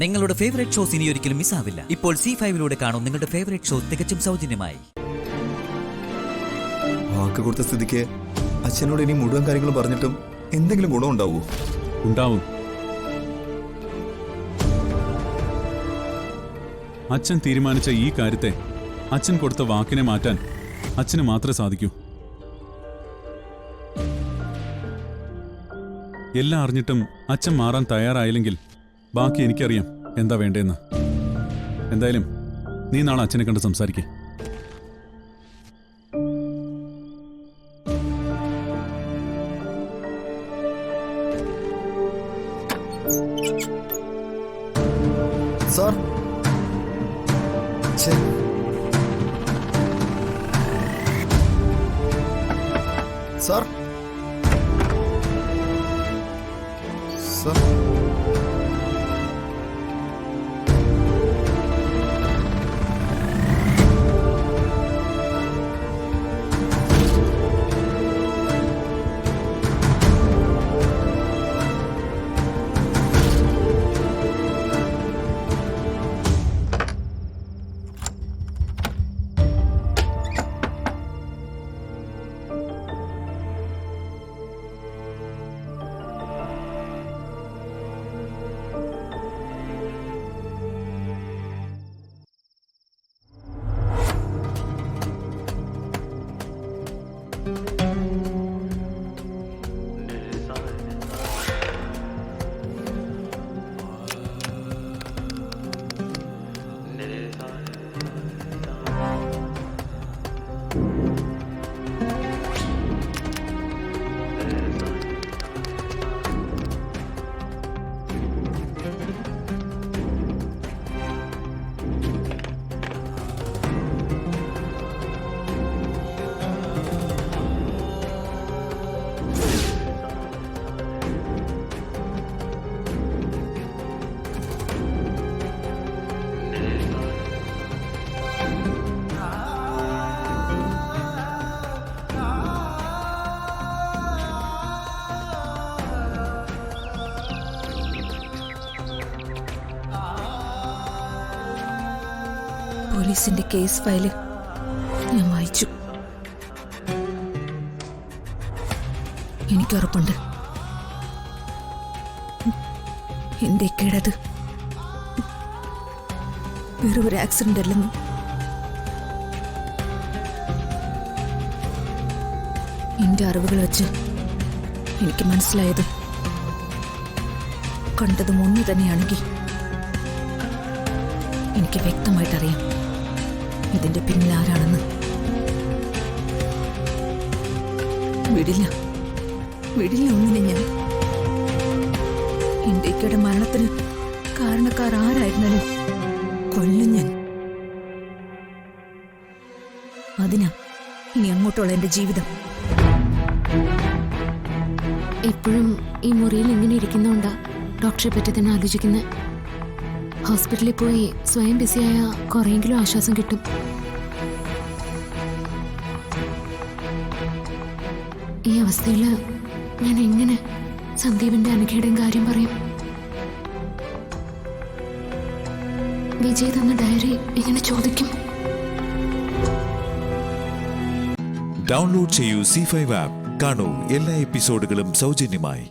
നിങ്ങളുടെ favourite shows ഇനി ഒരിക്കലും മിസ്സാവില്ല. ഇപ്പോൾ C5-ലൂടെ കാണും നിങ്ങളുടെ ഫേവറേറ്റ് ഷോ തികച്ചും സൗജന്യമായി. വാക്ക് കൊടുത്ത സ്ഥിതിക്ക് അച്ഛനോട് ഇനി മുഴുവൻ കാര്യങ്ങൾ പറഞ്ഞിട്ടും എന്തെങ്കിലും ഗുണം ഉണ്ടാവൂ? ഉണ്ടാവും. അച്ഛൻ തീരുമാനിച്ച ഈ കാര്യത്തെ അച്ഛൻ കൊടുത്ത വാക്കിനെ മാറ്റാൻ അച്ഛന് മാത്രമേ സാധിക്കൂ. എല്ലാം അറിഞ്ഞിട്ടും അച്ഛൻ മാറാൻ തയ്യാറായില്ലെങ്കിൽ ബാക്കി എനിക്കറിയാം എന്താ വേണ്ടതെന്ന്. എന്തായാലും നീ നാളെ അച്ഛനെ കണ്ട് സംസാരിക്കേ. സാർ, സാർ, സാർ, പോലീസിന്റെ കേസ് ഫയല് ഞാൻ വായിച്ചു. എനിക്കുറപ്പുണ്ട് എന്റെ കിടത് വെറും ഒരു ആക്സിഡന്റ് അല്ലെന്ന്. എന്റെ അറിവുകൾ വെച്ച് എനിക്ക് മനസ്സിലായത് കണ്ടതും ഒന്ന് തന്നെയാണെങ്കിൽ എനിക്ക് വ്യക്തമായിട്ടറിയാം ഇതിന്റെ പിന്നിൽ ആരാണെന്ന്. വിടില്ല, വിടില്ല ഒന്നിനെ ഞാൻ. ഇന്ത്യക്കയുടെ മരണത്തിന് കാരണക്കാർ ആരായിരുന്നാലും കൊല്ലും ഞാൻ. അതിനാ ഇനി അങ്ങോട്ടുള്ള എന്റെ ജീവിതം. എപ്പോഴും ഈ മുറിയിൽ ഇങ്ങനെ ഇരിക്കുന്നോണ്ടാ ഡോക്ടറെ പറ്റി തന്നെ ആലോചിക്കുന്നത്. ഹോസ്പിറ്റലിൽ പോയി സ്വയം ബിസിയായ കുറെയെങ്കിലും ആശ്വാസം കിട്ടും. ഈ അവസ്ഥയിൽ ഞാൻ എങ്ങനെ സന്ദീപിന്റെ അനഘയുടെയും കാര്യം പറയും? വിജയ് തന്ന ഡയറി എങ്ങനെ ചോദിക്കും? ഡൗൺലോഡ് ചെയ്യൂ C5 ആപ്പ്. കാണൂ എല്ലാ എപ്പിസോഡുകളും സൗജന്യമായി.